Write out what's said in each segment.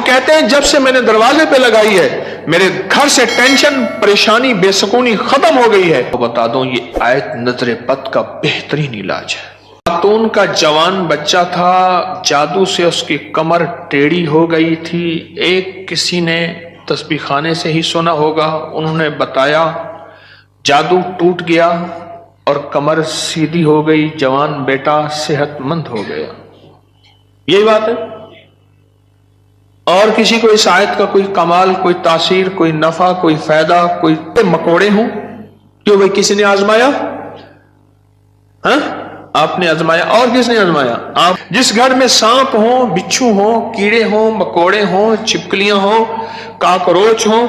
کہتے ہیں جب سے میں نے دروازے پہ لگائی ہے میرے گھر سے ٹینشن، پریشانی، بے سکونی ختم ہو گئی ہے۔ تو بتا دوں یہ آیت نظر بد کا بہترین علاج ہے۔ خاتون کا جوان بچہ تھا، جادو سے اس کی کمر ٹیڑھی ہو گئی تھی۔ ایک کسی نے تسبیح خانے سے ہی سنا ہوگا، انہوں نے بتایا، جادو ٹوٹ گیا اور کمر سیدھی ہو گئی، جوان بیٹا صحت مند ہو گیا۔ یہی بات ہے۔ اور کسی کو اس آیت کا کوئی کمال، کوئی تاثیر، کوئی نفع، کوئی فائدہ، کوئی مکوڑے ہوں، کیوں بھائی کسی نے آزمایا؟ ہاں آپ نے آزمایا، اور کس نے آزمایا؟ آپ۔ جس گھر میں سانپ ہوں، بچھو ہوں، کیڑے ہوں، مکوڑے ہوں، چھپکلیاں ہوں، کاکروچ ہوں،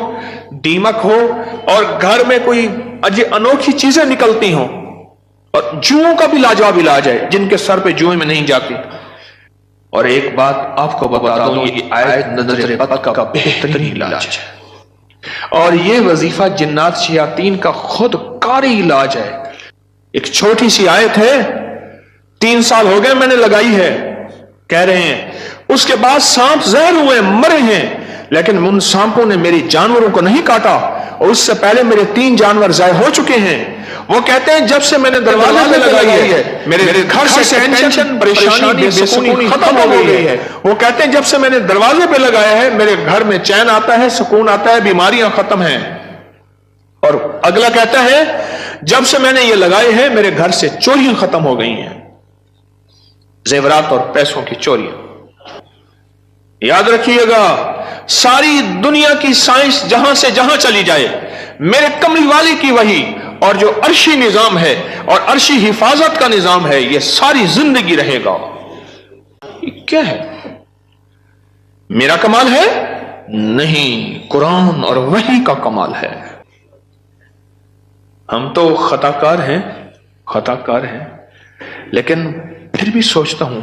دیمک ہو، اور گھر میں کوئی انوکھی چیزیں نکلتی ہوں، اور جوؤں کا بھی لاجواب علاج ہے، جن کے سر پہ جوئیں میں نہیں جاتی۔ اور ایک بات آپ کو بتا دوں، یہ آیت نظر بد کا بہترین علاج ہے، اور یہ وظیفہ جنات شیاطین کا خود کاری علاج ہے۔ ایک چھوٹی سی آیت ہے، 3 سال ہو گئے میں نے لگائی ہے، کہہ رہے ہیں اس کے بعد سانپ زہر ہوئے، مرے ہیں، لیکن ان سانپوں نے میری جانوروں کو نہیں کاٹا، اور اس سے پہلے میرے 3 جانور ضائع ہو چکے ہیں۔ وہ کہتے ہیں جب سے میں نے دروازے پہ لگائی ہے میرے گھر سے ٹینشن، پریشانی، بے سکونی ختم ہو گئی ہے۔ وہ کہتے ہیں جب سے میں نے دروازے پہ لگایا ہے میرے گھر میں چین آتا ہے، سکون آتا ہے، بیماریاں ختم ہیں۔ اور اگلا کہتا ہے جب سے میں نے یہ لگائے ہیں میرے گھر سے چوریاں ختم ہو گئی ہیں، زیورات اور پیسوں کی چوریاں۔ یاد رکھیے گا، ساری دنیا کی سائنس جہاں سے جہاں چلی جائے، میرے کملی والی کی وحی اور جو عرشی نظام ہے اور عرشی حفاظت کا نظام ہے، یہ ساری زندگی رہے گا۔ یہ کیا ہے؟ میرا کمال ہے؟ نہیں، قرآن اور وحی کا کمال ہے۔ ہم تو خطا کار ہیں، لیکن پھر بھی سوچتا ہوں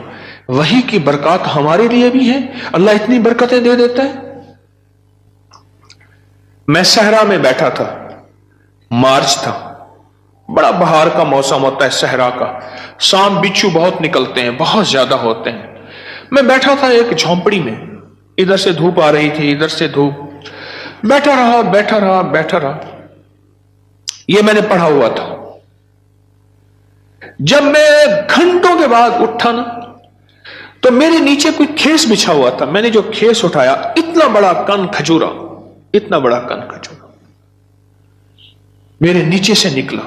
وحی کی برکات ہمارے لیے بھی ہے، اللہ اتنی برکتیں دے دیتا ہے۔ میں صحرا میں بیٹھا تھا، مارچ تھا، بڑا بہار کا موسم ہوتا ہے صحرا کا، سانپ بچھو بہت نکلتے ہیں، بہت زیادہ ہوتے ہیں۔ میں بیٹھا تھا ایک جھونپڑی میں، ادھر سے دھوپ آ رہی تھی، ادھر سے دھوپ، بیٹھا رہا۔ یہ میں نے پڑھا ہوا تھا۔ جب میں گھنٹوں کے بعد اٹھا نا، تو میرے نیچے کوئی کھیس بچھا ہوا تھا۔ میں نے جو کھیس اٹھایا، اتنا بڑا کن کھجورا میرے نیچے سے نکلا،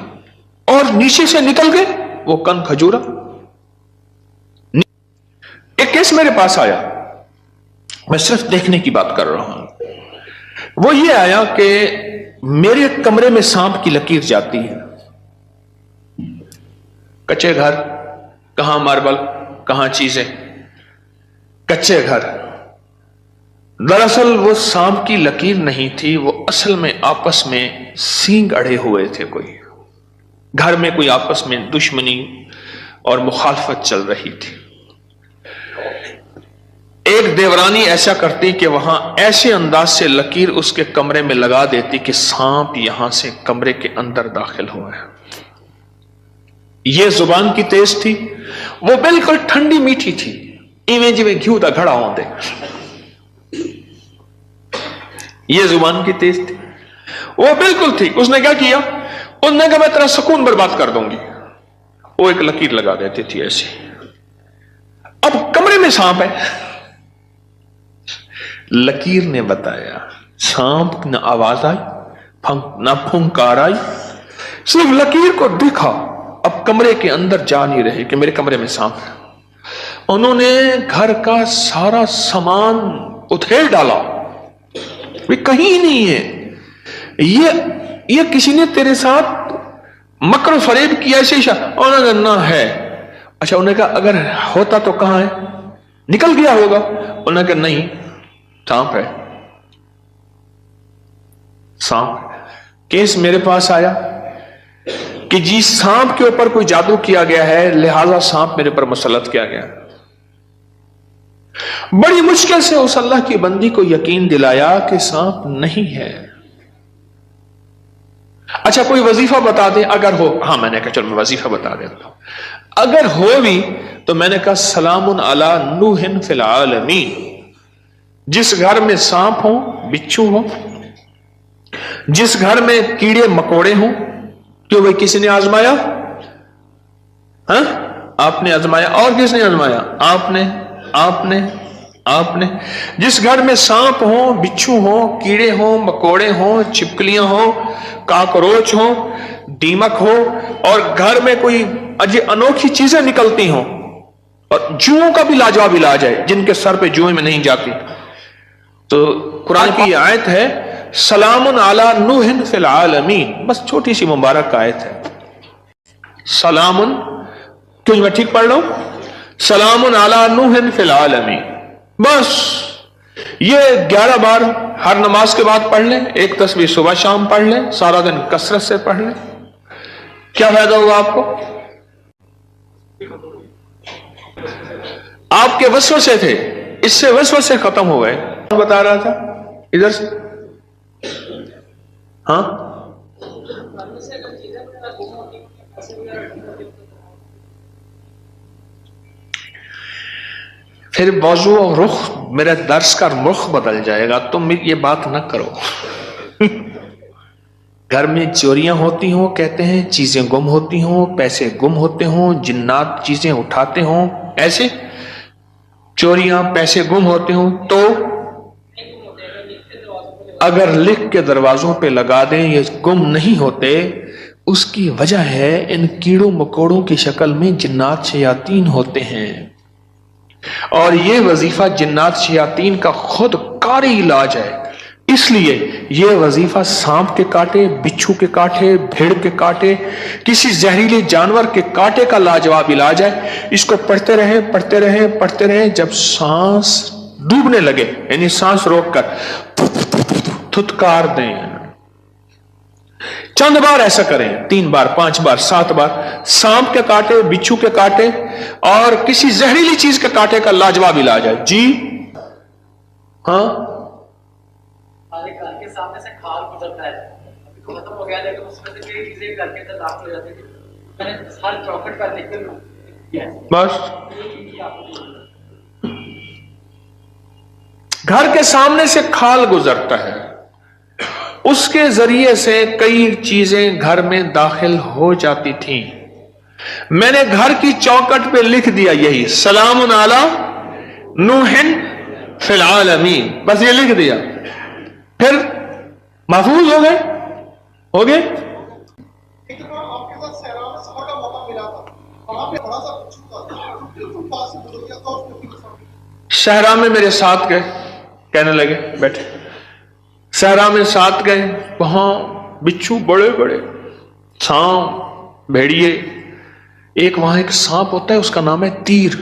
اور نیچے سے نکل کے وہ کن کھجورا ایک کیس میرے پاس آیا۔ میں صرف دیکھنے کی بات کر رہا ہوں۔ وہ یہ آیا کہ میرے کمرے میں سانپ کی لکیر جاتی ہے، کچے گھر، کہاں ماربل، کہاں چیزیں، کچے گھر۔ دراصل وہ سانپ کی لکیر نہیں تھی، وہ اصل میں آپس میں سینگ اڑے ہوئے تھے، کوئی گھر میں کوئی آپس میں دشمنی اور مخالفت چل رہی تھی۔ ایک دیورانی ایسا کرتی کہ وہاں ایسے انداز سے لکیر اس کے کمرے میں لگا دیتی کہ سانپ یہاں سے کمرے کے اندر داخل ہوا ہے۔ یہ زبان کی تیز تھی، وہ بالکل ٹھنڈی میٹھی تھی، ایویں جویں گھیو دا گھڑا ہوں دے۔ یہ زبان کی تیز تھی، وہ بالکل تھی۔ اس نے کیا کیا؟ اس نے کہا میں تیرا سکون برباد کر دوں گی۔ وہ ایک لکیر لگا دیتی تھی ایسے۔ اب کمرے میں سانپ ہے، لکیر نے بتایا، سانپ نہ آواز آئی، نہ پھنکار آئی، صرف لکیر کو دیکھا۔ اب کمرے کے اندر جا نہیں رہے کہ میرے کمرے میں سانپ ہے۔ انہوں نے گھر کا سارا سامان ادھیڑ ڈالا، کہیں نہیں ہے، یہ کسی نے تیرے ساتھ مکر و فریب کیا ایسے ہی؟ انہوں نے نہ ہے۔ اچھا، انہوں نے کہا اگر ہوتا تو کہاں ہے؟ نکل گیا ہوگا۔ انہوں نے کہا نہیں، سانپ ہے، سانپ۔ کیس میرے پاس آیا کہ جی سانپ کے اوپر کوئی جادو کیا گیا ہے، لہذا سانپ میرے پر مسلط کیا گیا۔ بڑی مشکل سے اس اللہ کی بندی کو یقین دلایا کہ سانپ نہیں ہے۔ اچھا کوئی وظیفہ بتا دیں اگر ہو۔ ہاں، میں نے کہا چل میں وظیفہ بتا دیتا ہوں۔ اگر ہو بھی تو میں نے کہا سلام علی نوح فی العالمین، जिस घर में सांप हो, बिच्छू हो, जिस घर में कीड़े मकोड़े हो, क्यों भाई किसी ने आजमाया? हाँ, आपने आजमाया। और किसने आजमाया? आपने आपने आपने। जिस घर में सांप हो, बिच्छू हो, कीड़े हो, मकोड़े हो, छिपकलियां हो, काकरोच हो, दीमक हो, और घर में कोई अनोखी चीजें निकलती हो, और जुओं का भी लाजवाब इलाज है, जिनके सर पे जुएं में नहीं जाती। तो कुरान की आयत है, सलामुन अला नूहिन फिल आलमीन। बस छोटी सी मुबारक आयत है, सलामुन। क्यों, मैं ठीक पढ़ रहा हूं? सलामुन अला नूहिन फिल आलमीन। बस ये 11 बार हर नमाज के बाद पढ़ लें, एक तस्बीह सुबह शाम पढ़ लें, सारा दिन कसरत से पढ़ लें, क्या फायदा होगा आपको? आपके वसवसे थे, इससे वसवसे खत्म हो गए। बता रहा था इधर से, हाँ, फिर मौजू और रुख, मेरे दर्स का रुख बदल जाएगा। तुम ये बात ना करो। घर में चोरियां होती हों, कहते हैं, चीजें गुम होती हों, पैसे गुम होते हों, जिन्नात चीजें उठाते हों, ऐसे चोरियां, पैसे गुम होते हों, तो अगर लिख के दरवाजों पे लगा दें, ये गुम नहीं होते। उसकी वजह है इन कीड़ों मकोड़ों की शक्ल में जिन्नात शयातीन होते हैं, और ये वजीफा जिन्नात शयातीन का खुद कारी इलाज है। इसलिए ये वजीफा सांप के काटे, बिच्छू के काटे, भेड़ के काटे, किसी जहरीले जानवर के काटे का लाजवाब इलाज है। इसको पढ़ते रहें, पढ़ते रहें, पढ़ते रहें। जब सांस डूबने लगे, यानी सांस रोककर थुतकार दें, चंद बार ऐसा करें, 3 बार, 5 बार, 7 बार। सांप के काटे, बिच्छू के काटे और किसी जहरीली चीज के काटे का लाजवाब इलाज है। जी हाँ, घर के सामने से खाल गुजरता है, अभी तो खत्म हो गया, लेकिन उसमें से कई चीजें घर के अंदर दाखिल हो जाती थी। मैंने हर चौखट पर लिख कर बस घर के सामने से खाल गुजरता है, उसके जरिए से कई चीजें घर में दाखिल हो जाती थी। मैंने घर की चौखट पे लिख दिया यही, सलामुन अला नूहिन फिल आलमीन, बस ये लिख दिया, फिर महफूज हो गए, हो गए। आपके साथ सहरा में सफर का मौका मिला था, वहां पे बड़ा सा बिच्छू था, सहरा में मेरे साथ गए, कहने लगे बैठे, सहरा में साथ गए, वहां बिच्छू बड़े बड़े, सांप, भेड़िए। एक वहां एक सांप होता है, उसका नाम है तीर।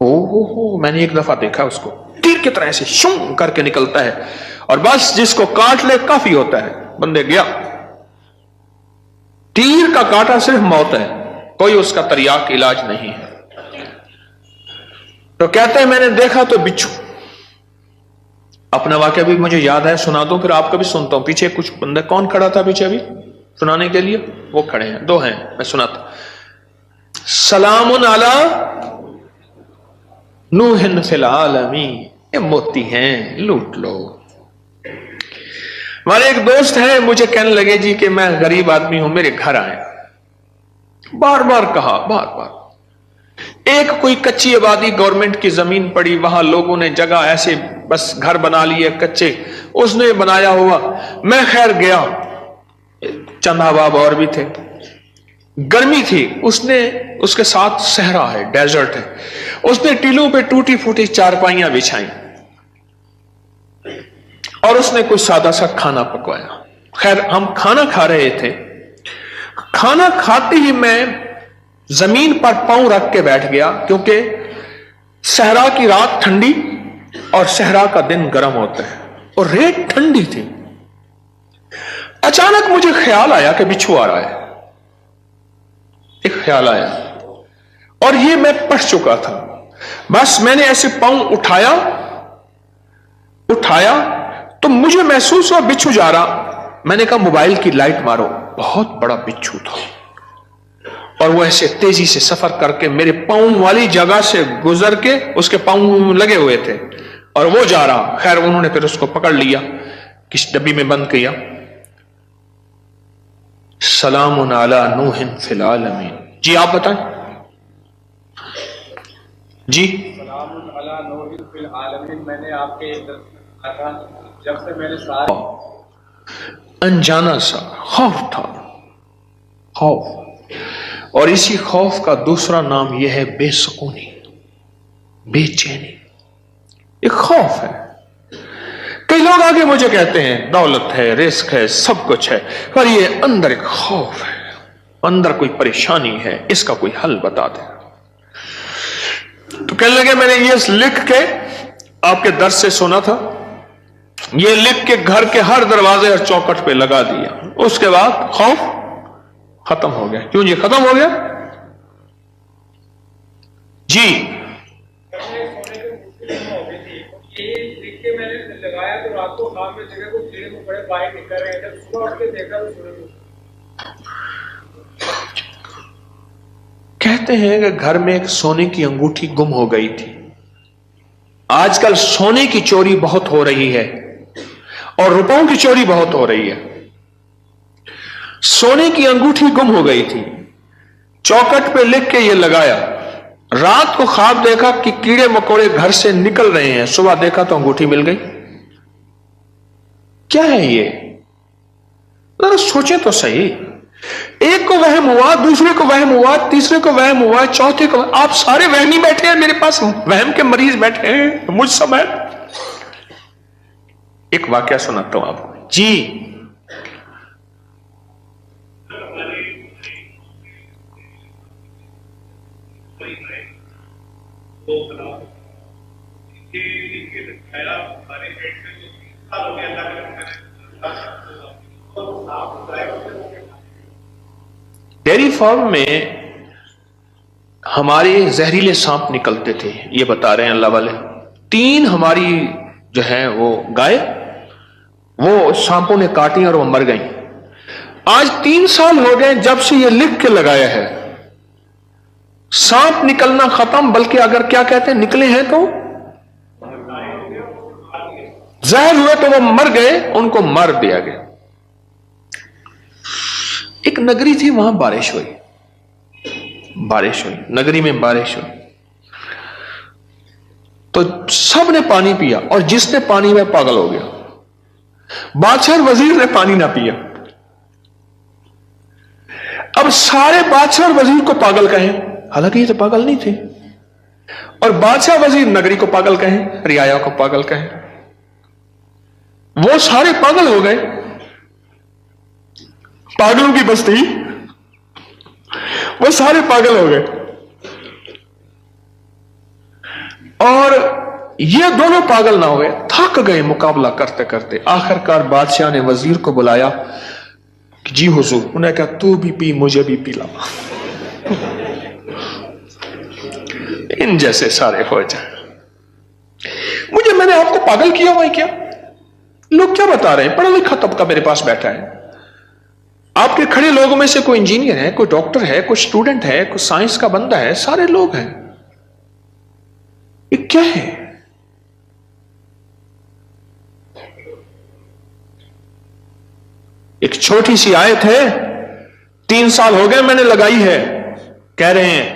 हो, मैंने एक दफा देखा उसको, तीर की तरह से शूं करके निकलता है, और बस जिसको काट ले काफी होता है, बंदे गया। तीर का काटा सिर्फ मौत है, कोई उसका तरियाक इलाज नहीं है। तो कहते हैं मैंने देखा तो बिच्छू। अपना वाक्य भी मुझे याद है, सुना दो, फिर आपका भी सुनता हूं। पीछे कुछ बंदा, कौन खड़ा था पीछे अभी सुनाने के लिए? वो खड़े हैं, 2 हैं, मैं सुनाता। सलामुन अला नूहिन फिल आलमीन, ये मोती हैं, लूट लो। हमारे एक दोस्त हैं, मुझे कहने लगे जी कि मैं गरीब आदमी हूं, मेरे घर आए। बार बार कहा, बार बार। एक कोई कच्ची आबादी, गवर्नमेंट की जमीन पड़ी, वहां लोगों ने जगह ऐसे बस घर बना लिए कच्चे, उसने बनाया हुआ। मैं खैर गया, चंद अहबाब और भी थे, गर्मी थी, उसने, उसके साथ सहरा है, डेजर्ट है, उसने टीलों पे टूटी फूटी चारपाइयां बिछाई, और उसने कोई सादा सा खाना पकवाया। खैर हम खाना खा रहे थे, खाना खाते ही मैं जमीन पर पांव रख के बैठ गया, क्योंकि सहरा की रात ठंडी और सहरा का दिन गर्म होता है, और रेत ठंडी थी। अचानक मुझे ख्याल आया कि बिच्छू आ रहा है, एक ख्याल आया, और ये मैं पढ़ चुका था। बस मैंने ऐसे पांव उठाया तो मुझे महसूस हुआ बिच्छू जा रहा। मैंने कहा मोबाइल की लाइट मारो, बहुत बड़ा बिच्छू था, और वो ऐसे तेजी से सफर करके मेरे पांव वाली जगह से गुजर के, उसके पांव लगे हुए थे, और वो जा रहा। खैर उन्होंने फिर उसको पकड़ लिया, किस डब्बी में बंद किया। सलामुन अला नूहिन फिल आलमीन। जी आप बताएं। जी सलामुन अला नूहिन फिल आलमीन मैंने आपके कहा था, जब से मैंने सारे अनजाना सा खौफ था, खौफ। और इसी खौफ का दूसरा नाम यह है बेसुकूनी, बेचैनी। एक खौफ है। कई लोग आगे मुझे कहते हैं दौलत है, रिस्क है, सब कुछ है, पर ये अंदर एक खौफ है, अंदर कोई परेशानी है, इसका कोई हल बता दे। तो कहने लगे मैंने ये लिख के आपके दर्स से सुना था, ये लिख के घर के हर दरवाजे और चौखट पे लगा दिया। उसके बाद खौफ खत्म हो गया। क्यों जी खत्म हो गया? जी ये लिख के मैंने लगाया तो रात को खाम में जगह को कीड़े में बड़े बाहर निकल रहे थे, सुबह उठ के देखा तो सुने। कहते हैं कि घर में एक सोने की अंगूठी गुम हो गई थी। आजकल सोने की चोरी बहुत हो रही है और रुपयों की चोरी बहुत हो रही है। सोने की अंगूठी गुम हो गई थी, चौखट पे लिख के ये लगाया। रात को ख्वाब देखा कि कीड़े मकोड़े घर से निकल रहे हैं, सुबह देखा तो अंगूठी मिल गई। क्या है ये? जरा सोचे तो सही। एक को वहम हुआ, दूसरे को वहम हुआ, तीसरे को वहम हुआ, चौथे को। आप सारे वहमी बैठे हैं, मेरे पास वहम के मरीज बैठे हैं, मुझ समेत। एक वाकया सुनाता हूं आपको। जी डेयरी फार्म में हमारे जहरीले सांप निकलते थे, ये बता रहे हैं अल्लाह वाले। 3 हमारी जो है वो गाय, वो सांपों ने काटी और वो मर गई। आज 3 साल हो गए जब से ये लिख के लगाया है। सांप निकलना खत्म, बल्कि अगर क्या कहते हैं निकले हैं तो जहर हुए तो वो मर गए, उनको मार दिया गया। एक नगरी थी, वहां बारिश हुई, नगरी में बारिश हुई तो सब ने पानी पिया और जिसने पानी में पागल हो गया। बादशाह और वजीर ने पानी ना पिया। अब सारे बादशाह और वजीर को पागल कहें, हालांकि ये तो पागल नहीं थे, और बादशाह वजीर नगरी को पागल कहें, रियाया को पागल कहें। वो सारे पागल हो गए, पागलों की बस्ती, वो सारे पागल हो गए। और ये दोनों पागल ना हुए, थक गए मुकाबला करते करते। आखिरकार बादशाह ने वजीर को बुलाया कि जी हुजूर। उन्होंने कहा तू भी पी, मुझे भी पिला, इन जैसे सारे हो जाए। मैंने आपको पागल किया हुआ है क्या? लोग क्या बता रहे हैं? पढ़ा लिखा तबका मेरे पास बैठा है। आपके खड़े लोगों में से कोई इंजीनियर है, कोई डॉक्टर है, कोई स्टूडेंट है, कोई साइंस का बंदा है, सारे लोग हैं। ये क्या है? एक छोटी सी आयत है, 3 साल हो गए मैंने लगाई है, कह रहे हैं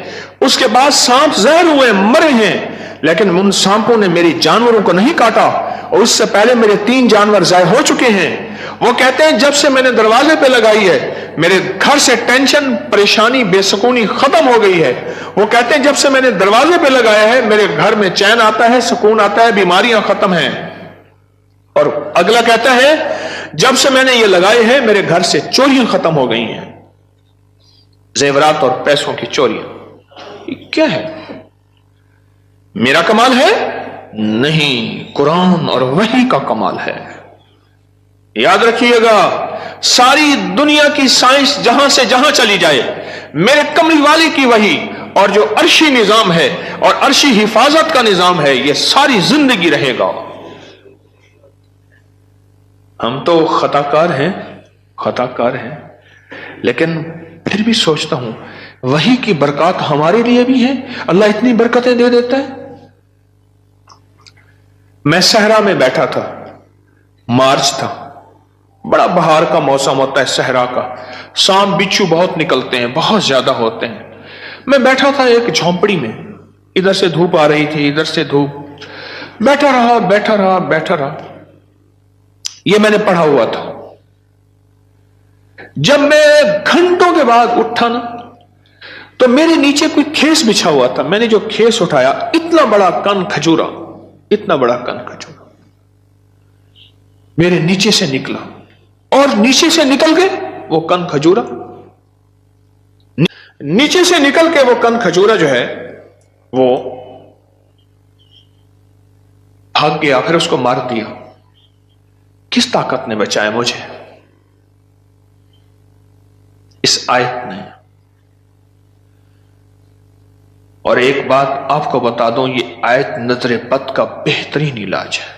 उसके बाद सांप जहर हुए, मरे हैं, लेकिन उन सांपों ने मेरी जानवरों को नहीं काटा, और उससे पहले मेरे 3 जानवर जाए हो चुके हैं। वो कहते हैं जब से मैंने दरवाजे पे लगाई है मेरे घर से टेंशन, परेशानी, बेसुकूनी खत्म हो गई है। वो कहते हैं जब से मैंने दरवाजे पे लगाया है मेरे घर में चैन आता है, सुकून आता है, बीमारियां खत्म हैं। और अगला कहता है जब से मैंने ये लगाए हैं मेरे घर से चोरियां खत्म हो गई हैं, जेवरात और पैसों की चोरियां। ये क्या है? मेरा कमाल है? नहीं, कुरान और वही का कमाल है। याद रखिएगा, सारी दुनिया की साइंस जहां से जहां चली जाए, मेरे कमली वाली की वही और जो अर्शी निजाम है और अर्शी हिफाजत का निजाम है, यह सारी जिंदगी रहेगा। हम तो खताकार हैं, लेकिन फिर भी सोचता हूं वही की बरकत हमारे लिए भी है। अल्लाह इतनी बरकतें दे देता है। मैं सहरा में बैठा था, मार्च था, बड़ा बहार का मौसम होता है सहरा का, सांप बिच्छू बहुत निकलते हैं, बहुत ज्यादा होते हैं। मैं बैठा था एक झोंपड़ी में, इधर से धूप आ रही थी, इधर से धूप, बैठा रहा बैठा रहा बैठा रहा। यह मैंने पढ़ा हुआ था। जब मैं घंटों के बाद उठा ना, तो मेरे नीचे कोई खेस बिछा हुआ था। मैंने जो खेस उठाया, इतना बड़ा कन खजूरा, इतना बड़ा कन खजूरा मेरे नीचे से निकला, और नीचे से निकल के वो कन खजूरा, नीचे से निकल के वो कन खजूरा जो है वो भाग गया, फिर उसको मार दिया। किस ताकत ने बचाया मुझे? इस आयत ने। और एक बात आपको बता दूं, ये आयत नजर बद का बेहतरीन इलाज है।